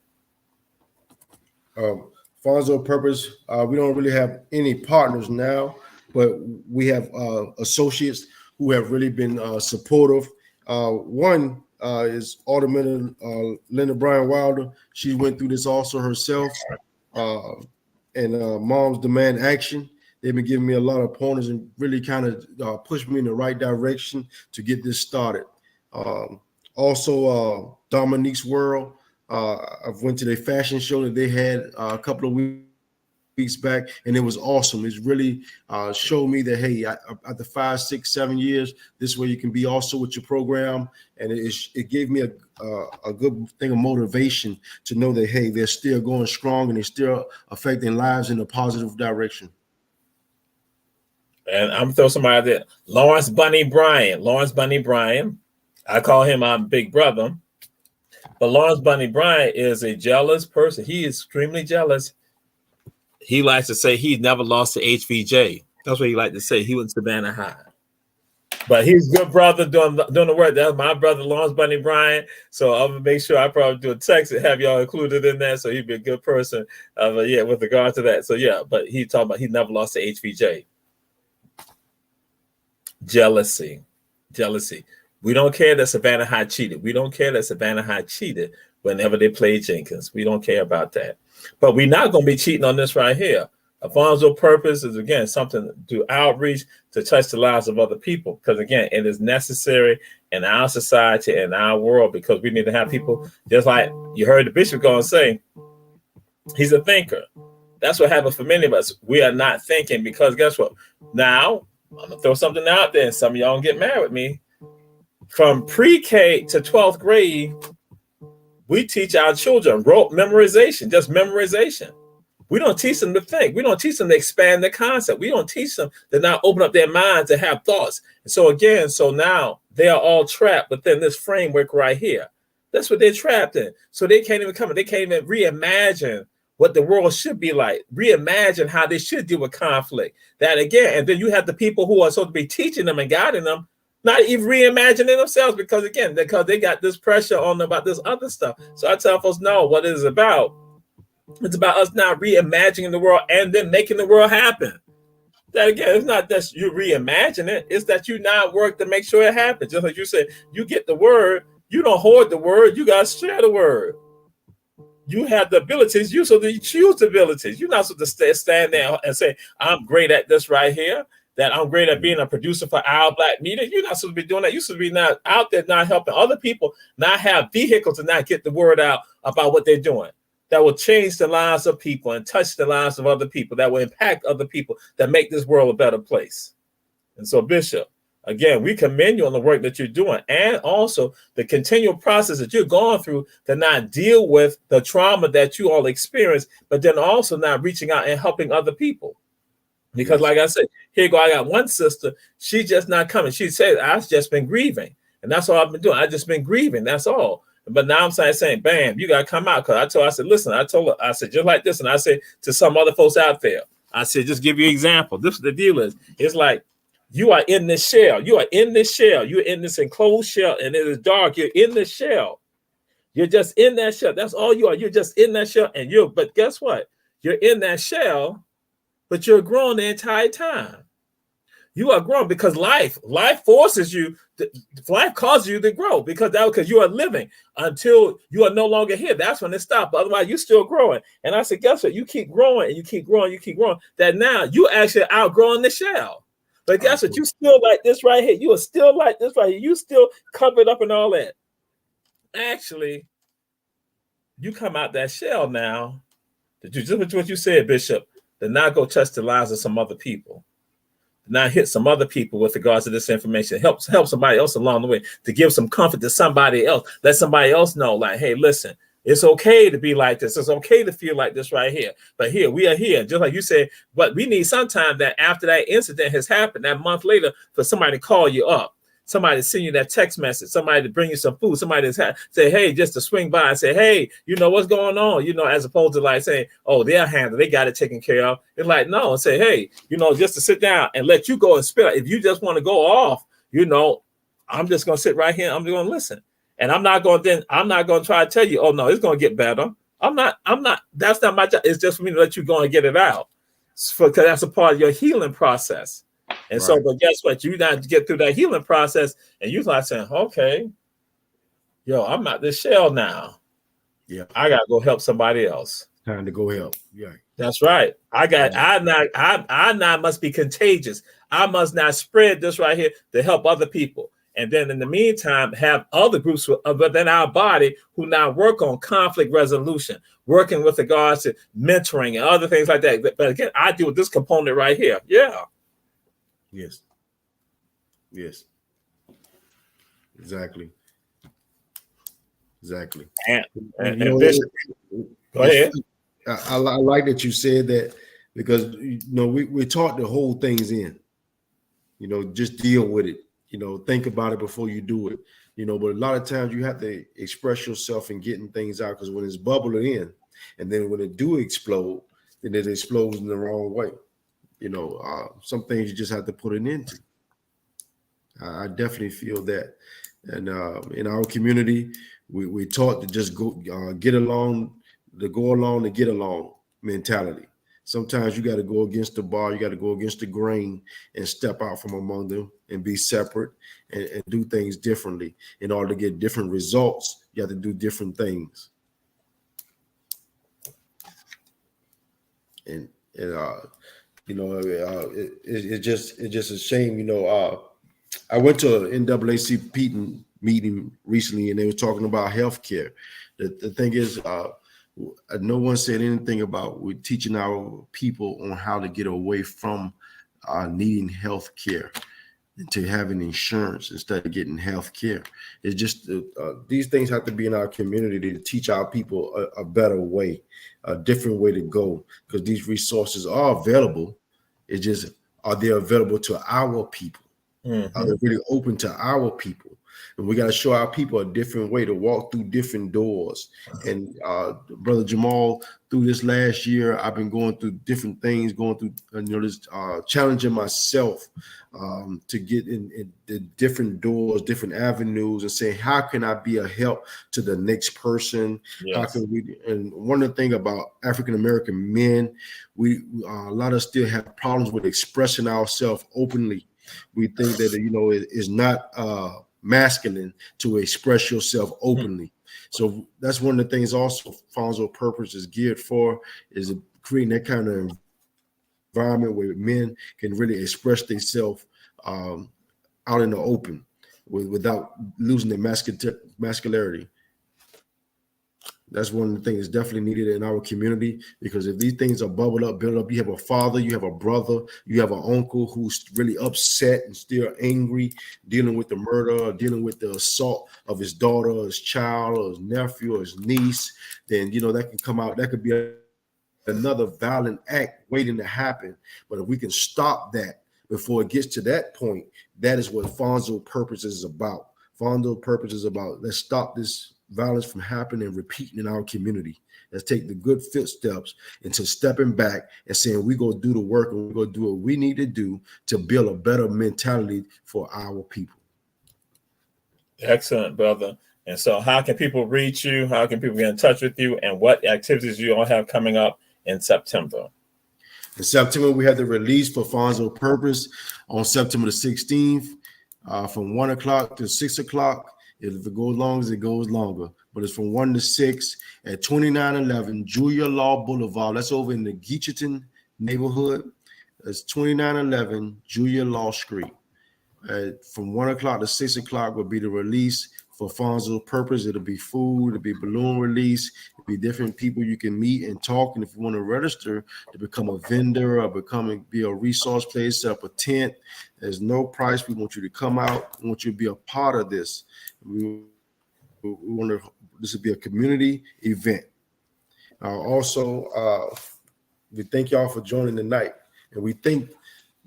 Alfonso's Purpose, we don't really have any partners now, but we have associates who have really been supportive. One is Alderman Linda Bryan Wilder. She went through this also herself. And Moms Demand Action. They've been giving me a lot of pointers and really kind of pushed me in the right direction to get this started. Also, Dominique's World. I've went to their fashion show that they had a couple of weeks back, and it was awesome. It's really showed me that, hey, after 5, 6, 7 years, this way you can be also with your program, and it gave me a good thing of motivation to know that, hey, they're still going strong and they're still affecting lives in a positive direction. And I'm throwing somebody out there, Lawrence Bunny Bryan. I call him my big brother, but Lawrence Bunny Bryan is a jealous person. He is extremely jealous. He likes to say he never lost to HVJ. That's what he liked to say. He went to Savannah High. But he's a good brother doing the work. That's my brother, Lawrence Bunny Bryan. So I'm going to make sure I probably do a text and have y'all included in that. So he'd be a good person. With regard to that. So, yeah, but he talking about he never lost to HVJ. Jealousy. We don't care that Savannah High cheated. We don't care that Savannah High cheated whenever they played Jenkins. We don't care about that. But we're not going to be cheating on this right here. Alfonso's Purpose is, again, something to do outreach to touch the lives of other people. Because, again, it is necessary in our society and our world, because we need to have people, just like you heard the bishop go and say, he's a thinker. That's what happened for many of us. We are not thinking, because guess what? Now, I'm going to throw something out there, and some of y'all get mad with me. From pre-K to 12th grade, we teach our children rote memorization, just memorization. We don't teach them to think. We don't teach them to expand the concept. We don't teach them to now open up their minds to have thoughts. And so now they are all trapped within this framework right here. That's what they're trapped in. So they can't even come. They can't even reimagine what the world should be like, reimagine how they should deal with conflict. That again, and then you have the people who are supposed to be teaching them and guiding them, not even reimagining themselves because they got this pressure on them about this other stuff. So I tell folks, no, what it is about, it's about us now reimagining the world and then making the world happen. That again, it's not that you reimagine it, it's that you now work to make sure it happens. Just like you said, you get the word, you don't hoard the word, you gotta share the word. You have the abilities, you so that you choose the abilities. You're not supposed to stand there and say, I'm great at this right here, that I'm great at being a producer for Our Black Media. You're not supposed to be doing that. You're supposed to be not out there, not helping other people, not have vehicles to not get the word out about what they're doing. That will change the lives of people and touch the lives of other people, that will impact other people, that make this world a better place. And so, Bishop, again, we commend you on the work that you're doing and also the continual process that you're going through to not deal with the trauma that you all experience, but then also not reaching out and helping other people. Because like I said, here you go, I got one sister, she's just not coming. She said, I've just been grieving. And that's all I've been doing. I've just been grieving. That's all. But now I'm saying, bam, you got to come out. Because I said, listen, I told her, I said, just like this. And I said to some other folks out there, I said, just give you an example. This is the deal is, it's like, you are in this shell. You are in this shell. You're in this enclosed shell, and it is dark. You're in this shell. You're just in that shell. That's all you are. You're just in that shell. But guess what? You're in that shell, but you're growing the entire time. You are growing because life forces you. Life causes you to grow because you are living until you are no longer here. That's when it stops. Otherwise, you're still growing. And I said, guess what? You keep growing and you keep growing. You keep growing. That now you actually outgrowing the shell. But guess what? You still like this right here. You are still like this right here. You still covered up and all that. Actually, you come out that shell now. To do just what you said, Bishop, to not go touch the lives of some other people. To not hit some other people with regards to this information. Help somebody else along the way. To give some comfort to somebody else. Let somebody else know, like, hey, listen, it's okay to be like this. It's okay to feel like this right here. But here, we are here. Just like you said, but we need sometime that after that incident has happened, that month later, for somebody to call you up, somebody to send you that text message, somebody to bring you some food, somebody to say, hey, just to swing by and say, hey, what's going on? As opposed to like saying, oh, they'll handle, they got it taken care of. It's like, no, and say, hey, just to sit down and let you go and spit. If you just want to go off, I'm just going to sit right here. I'm going to listen. And I'm not going to try to tell you, oh no, it's going to get better. I'm not, that's not my job. It's just for me to let you go and get it out. Because that's a part of your healing process. And so, but guess what? You got to get through that healing process and you're like saying, okay, I'm out this shell now. Yeah. I got to go help somebody else. Time to go help. Yeah. That's right. I now must be contagious. I must now spread this right here to help other people. And then in the meantime, have other groups within our body who now work on conflict resolution, working with regards to mentoring and other things like that. But again, I deal with this component right here. Yeah. Yes. Yes. Exactly. And Bishop, go ahead. I like that you said that because, we taught to hold things in, just deal with it. Think about it before you do it, but a lot of times you have to express yourself and getting things out because when it's bubbling in and then when it do explode, then it explodes in the wrong way. Some things you just have to put it into. I definitely feel that. And in our community, we taught to just go get along, to go along to get along mentality. Sometimes you got to go against the bar, you got to go against the grain and step out from among them and be separate and do things differently. In order to get different results, you have to do different things. And it's just a shame. I went to an NAACP meeting recently, and they were talking about healthcare. The thing is, no one said anything about we're teaching our people on how to get away from needing health care into having insurance instead of getting health care. It's just these things have to be in our community to teach our people a better way, a different way to go, because these resources are available. It's just, are they available to our people? Mm-hmm. Are they really open to our people? And we got to show our people a different way to walk through different doors. And Brother Jamal, through this last year, I've been going through different things, going through this challenging myself to get in the different doors, different avenues, and saying, how can I be a help to the next person? Yes. How can we? And one of the things about African American men, we a lot of us still have problems with expressing ourselves openly. We think that it is not masculine to express yourself openly. So that's one of the things also Fonzo Purpose is geared for, is creating that kind of environment where men can really express themselves out in the open without losing their masculinity. That's one of the things that's definitely needed in our community, because if these things are bubbled up, built up, you have a father, you have a brother, you have an uncle who's really upset and still angry, dealing with the murder, or dealing with the assault of his daughter, or his child, or his nephew, or his niece, then that can come out. That could be another violent act waiting to happen. But if we can stop that before it gets to that point, that is what Fonzo Purpose is about. Fonzo Purpose is about, let's stop this violence from happening and repeating in our community. Let's take the good footsteps into stepping back and saying, we go do the work and we go do what we need to do to build a better mentality for our people. Excellent, brother. And so how can people reach you? How can people get in touch with you? And what activities you all have coming up in September? In September, we have the release for Fonzo Purpose on September the 16th from 1 o'clock to 6 o'clock. If it goes long, it goes longer. But it's from 1 to 6 at 2911 Julia Law Boulevard. That's over in the Geecherton neighborhood. That's 2911 Julia Law Street. From 1 o'clock to 6 o'clock will be the release for Fonzo Purpose. It'll be food, it'll be balloon release, it'll be different people you can meet and talk. And if you want to register to become a vendor or be a resource place, set up a tent, there's no price. We want you to come out. We want you to be a part of this. We want this to be a community event. Also, we thank y'all for joining tonight. And we thank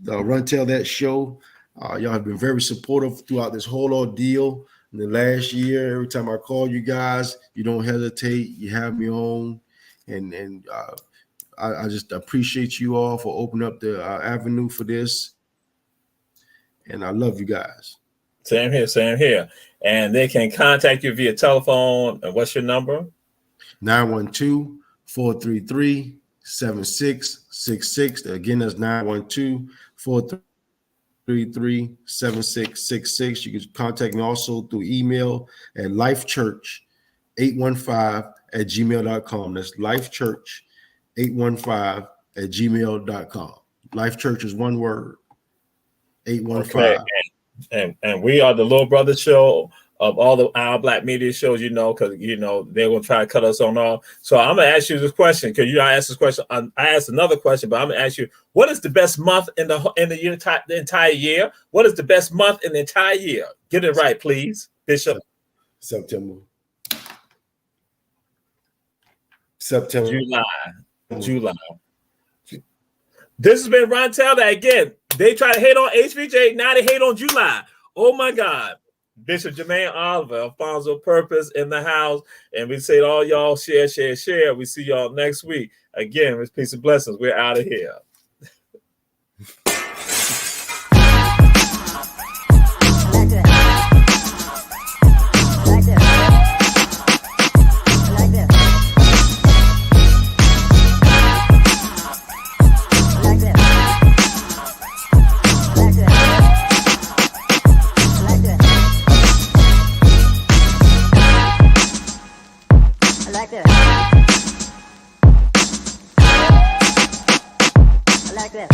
the Run Tell That show. Y'all have been very supportive throughout this whole ordeal. In the last year, every time I call you guys, you don't hesitate. You have me on, and I just appreciate you all for opening up the avenue for this. And I love you guys. Same here, same here. And they can contact you via telephone. And what's your number? 912-433-7666. Again, that's 912-433-7666. You can contact me also through email at lifechurch815@gmail.com. That's lifechurch815@gmail.com. Life Church is one word. 815. Okay. And we are the Little Brother show of all our Black media shows, because they're gonna try to cut us on off. So I'm gonna ask you this question, because I asked this question. I asked another question, but I'm gonna ask you, what is the best month in the year, the entire year? What is the best month in the entire year? Get it right, please, Bishop. September. July. This has been Ron Tell That. Again, they try to hate on HVJ, now they hate on July. Oh my God. Bishop Jermaine Oliver, Alfonso Purpose in the house. And we say to all y'all, share. We see y'all next week. Again, with peace and blessings. We're out of here. I like that.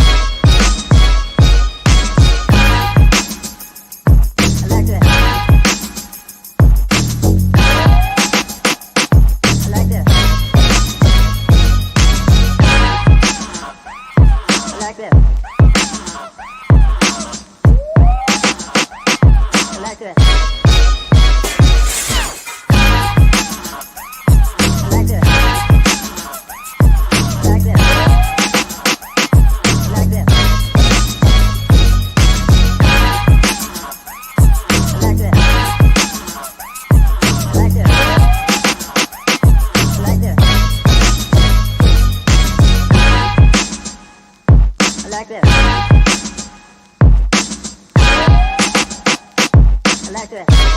like this. I like that.